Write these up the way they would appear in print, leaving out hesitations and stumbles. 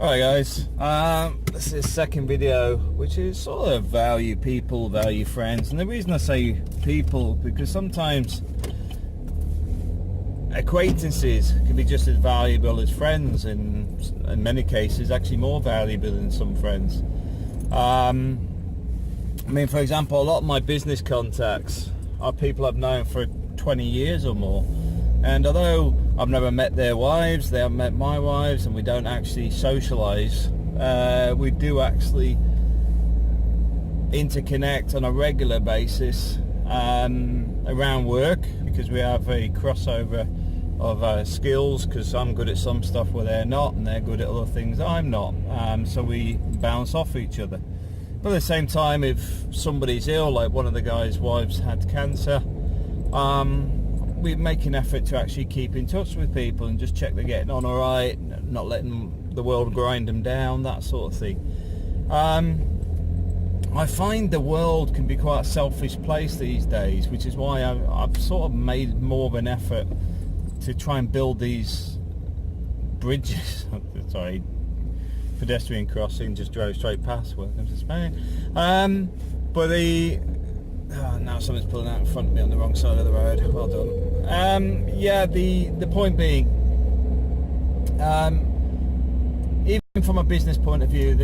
Alright guys, this is the second video, which is sort of value people, value friends. And the reason I say people, because sometimes acquaintances can be just as valuable as friends, and in many cases actually more valuable than some friends. I mean, for example, a lot of my business contacts are people I've known for 20 years or more. And although I've never met their wives, they haven't met my wives, and we don't actually socialise, we do actually interconnect on a regular basis around work, because we have a crossover of skills, because I'm good at some stuff where they're not, and they're good at other things I'm not. So we bounce off each other. But at the same time, if somebody's ill, like one of the guys' wives had cancer, we make an effort to actually keep in touch with people and just check they're getting on all right, not letting the world grind them down, that sort of thing. I find the world can be quite a selfish place these days, which is why I've sort of made more of an effort to try and build these bridges. Sorry, pedestrian crossing, just drove straight past. Welcome to Spain. But now something's pulling out in front of me on the wrong side of the road. Well done. Yeah, the point being, even from a business point of view,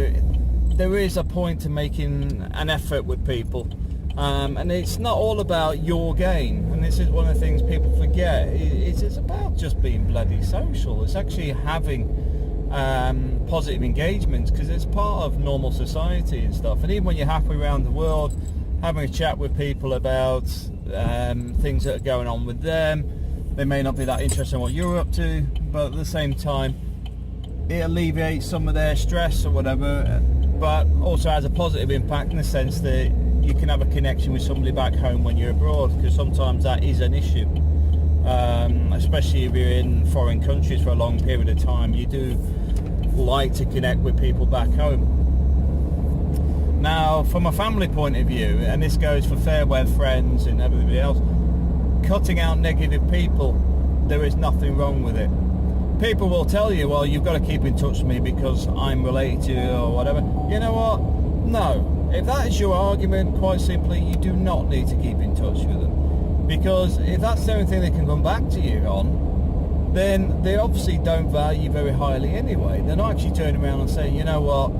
there is a point to making an effort with people, and it's not all about your gain. And this is one of the things people forget. It's about just being bloody social. It's actually having positive engagements, because it's part of normal society and stuff. And even when you're halfway around the world, having a chat with people about things that are going on with them. They may not be that interested in what you're up to, but at the same time it alleviates some of their stress or whatever, but also has a positive impact in the sense that you can have a connection with somebody back home when you're abroad, because sometimes that is an issue, especially if you're in foreign countries for a long period of time. You do like to connect with people back home. Now, from a family point of view, and this goes for fair weather friends and everybody else, cutting out negative people, there is nothing wrong with it. People will tell you, well, you've got to keep in touch with me because I'm related to you or whatever. You know what? No. If that is your argument, quite simply, you do not need to keep in touch with them. Because if that's the only thing they can come back to you on, then they obviously don't value you very highly anyway. They're not actually turning around and saying, you know what,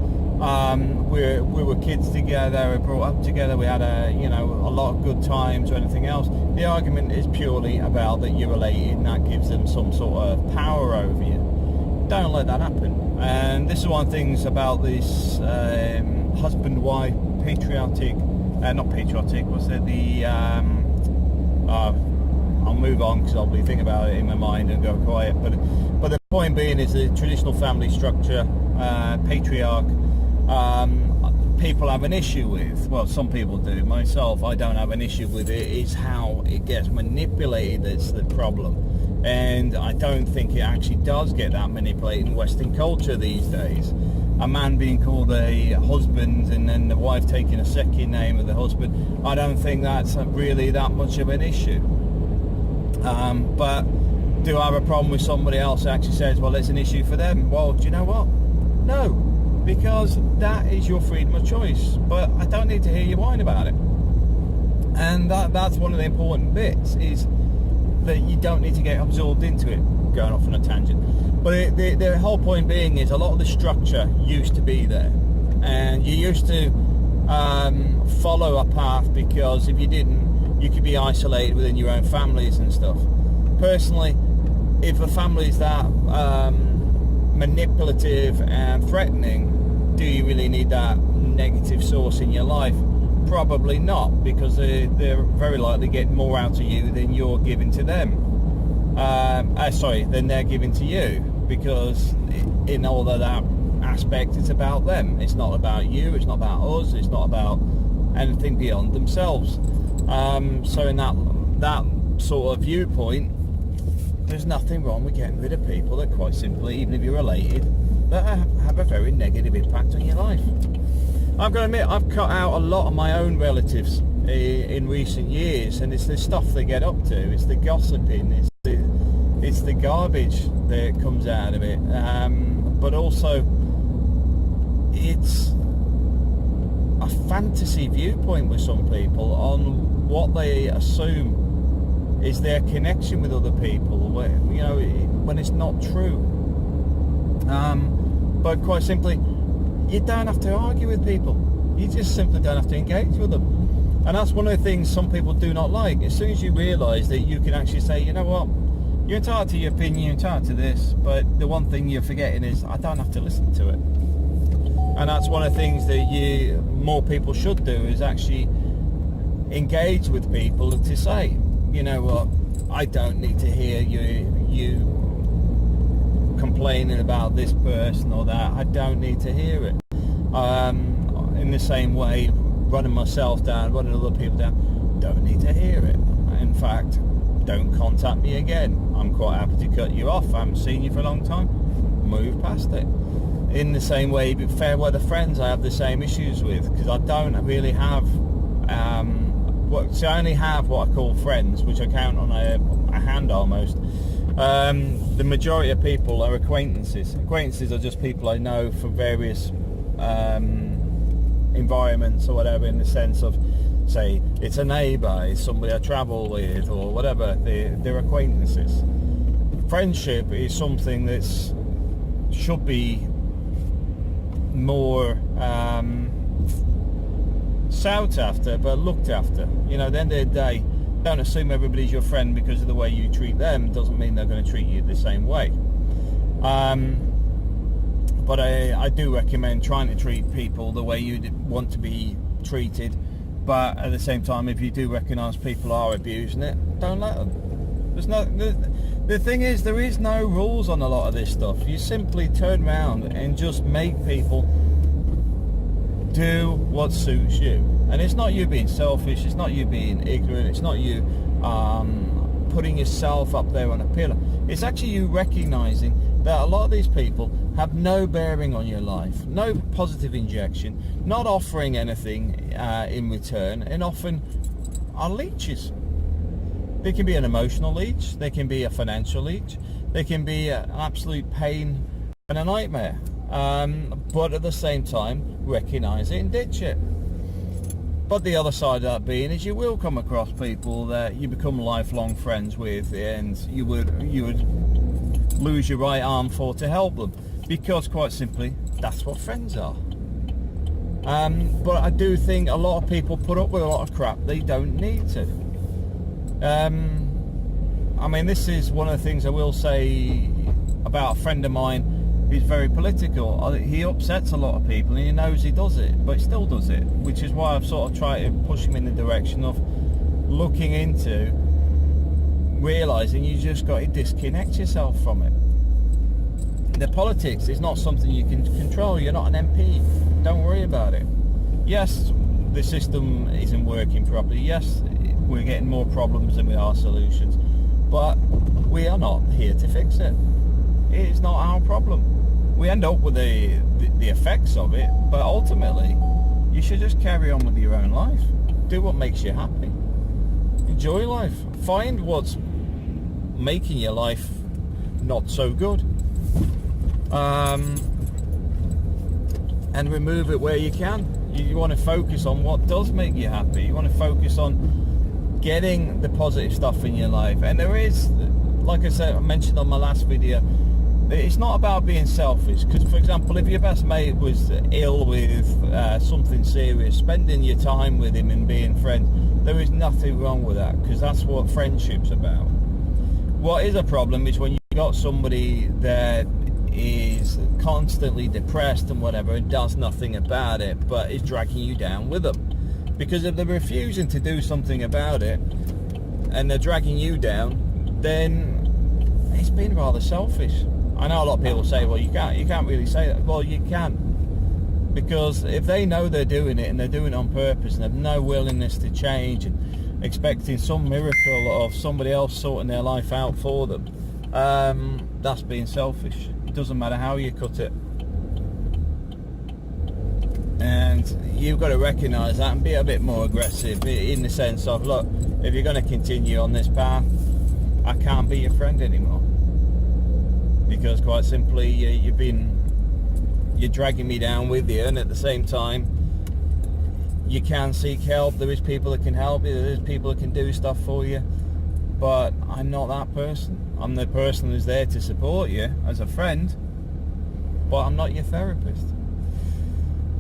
we were kids together, we brought up together, we had a lot of good times or anything else. The argument is purely about that you're related, and that gives them some sort of power over you. Don't let that happen. And this is one of the things about this husband-wife patriotic, not patriotic, what's it, I'll move on because I'll be thinking about it in my mind and go quiet. But the point being is the traditional family structure, patriarch, people have an issue with. Well, some people do. Myself, I don't have an issue with it. It's how it gets manipulated that's the problem. And I don't think it actually does get that manipulated in Western culture these days. A man being called a husband and then the wife taking a second name of the husband, I don't think that's really that much of an issue. But do I have a problem with somebody else that actually says, well, it's an issue for them? Well, do you know what? No, because that is your freedom of choice. But I don't need to hear you whine about it. And that's one of the important bits, is that you don't need to get absorbed into it, going off on a tangent. But the whole point being is a lot of the structure used to be there. And you used to follow a path, because if you didn't, you could be isolated within your own families and stuff. Personally, if a family's that manipulative and threatening, do you really need that negative source in your life? Probably not, because they're very likely getting more out of you than you're giving to them. Than they're giving to you, because in all of that aspect, it's about them. It's not about you, it's not about us, it's not about anything beyond themselves. So in that sort of viewpoint, there's nothing wrong with getting rid of people that quite simply, even if you're related, that have a very negative impact on your life. I've got to admit, I've cut out a lot of my own relatives in recent years, and it's the stuff they get up to, it's the gossiping, it's the garbage that comes out of it, but also it's a fantasy viewpoint with some people on what they assume is their connection with other people, when it's not true. But quite simply, you don't have to argue with people. You just simply don't have to engage with them. And that's one of the things some people do not like. As soon as you realise that you can actually say, you know what, you're entitled to your opinion, you're entitled to this, but the one thing you're forgetting is I don't have to listen to it. And that's one of the things that more people should do, is actually engage with people to say, you know what, I don't need to hear you complaining about this person or that. I don't need to hear it. In the same way, running myself down, running other people down, don't need to hear it. In fact, don't contact me again. I'm quite happy to cut you off. I haven't seen you for a long time. Move past it. In the same way, but fair weather friends, I have the same issues with, because I don't really have I only have what I call friends, which I count on a hand almost. The majority of people are acquaintances. Acquaintances are just people I know from various environments or whatever, in the sense of, say, it's a neighbour, it's somebody I travel with or whatever. They're acquaintances. Friendship is something that's should be more sought after, but looked after. At the end of the day, don't assume everybody's your friend because of the way you treat them. Doesn't mean they're going to treat you the same way. But I do recommend trying to treat people the way you want to be treated. But at the same time, if you do recognise people are abusing it, don't let them. The thing is, there is no rules on a lot of this stuff. You simply turn around and just make people do what suits you. And it's not you being selfish, it's not you being ignorant, it's not you putting yourself up there on a pillar. It's actually you recognising that a lot of these people have no bearing on your life, no positive injection, not offering anything in return, and often are leeches. They can be an emotional leech, they can be a financial leech, they can be an absolute pain and a nightmare. But at the same time, recognise it and ditch it. But the other side of that being is you will come across people that you become lifelong friends with, and you would lose your right arm for to help them, because quite simply that's what friends are. But I do think a lot of people put up with a lot of crap they don't need to. This is one of the things I will say about a friend of mine who's very political. He upsets a lot of people, and he knows he does it, but he still does it, which is why I've sort of tried to push him in the direction of looking into realising you just got to disconnect yourself from it. The politics is not something you can control. You're not an MP. Don't worry about it. Yes, the system isn't working properly. Yes, we're getting more problems than we are solutions, but we are not here to fix it. It's not our problem. We end up with the effects of it, but ultimately you should just carry on with your own life. Do what makes you happy. Enjoy life. Find what's making your life not so good, and remove it where you can. You want to focus on what does make you happy. You want to focus on getting the positive stuff in your life. And there is, like I said, I mentioned on my last video, it's not about being selfish. Because, for example, if your best mate was ill with something serious, spending your time with him and being friends, there is nothing wrong with that, because that's what friendship's about. What is a problem is when you've got somebody that is constantly depressed and whatever and does nothing about it, but is dragging you down with them. Because if they're refusing to do something about it and they're dragging you down, then it's been rather selfish. I know a lot of people say, well, you can't really say that. Well, you can, because if they know they're doing it and they're doing it on purpose and have no willingness to change and expecting some miracle of somebody else sorting their life out for them, that's being selfish. It doesn't matter how you cut it. And you've got to recognise that and be a bit more aggressive, in the sense of, look, if you're going to continue on this path, I can't be your friend anymore, because quite simply you've been you're dragging me down with you, and at the same time you can seek help. There is people that can help you, there is people that can do stuff for you, but I'm not that person. I'm the person who's there to support you as a friend, but I'm not your therapist.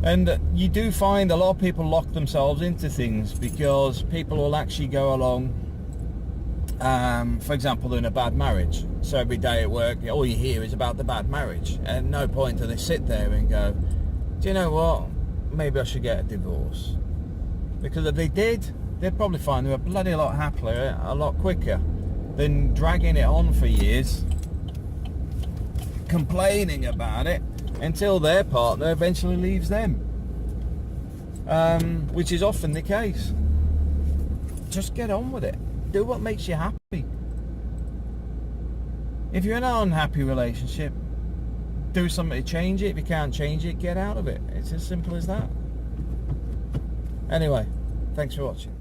And you do find a lot of people lock themselves into things because people will actually go along, for example, in a bad marriage. So every day at work, all you hear is about the bad marriage. And at no point do they sit there and go, do you know what, maybe I should get a divorce. Because if they did, they'd probably find they were bloody lot happier a lot quicker than dragging it on for years, complaining about it, until their partner eventually leaves them, which is often the case. Just get on with it. Do what makes you happy. If you're in an unhappy relationship, do something to change it. If you can't change it, get out of it. It's as simple as that. Anyway, thanks for watching.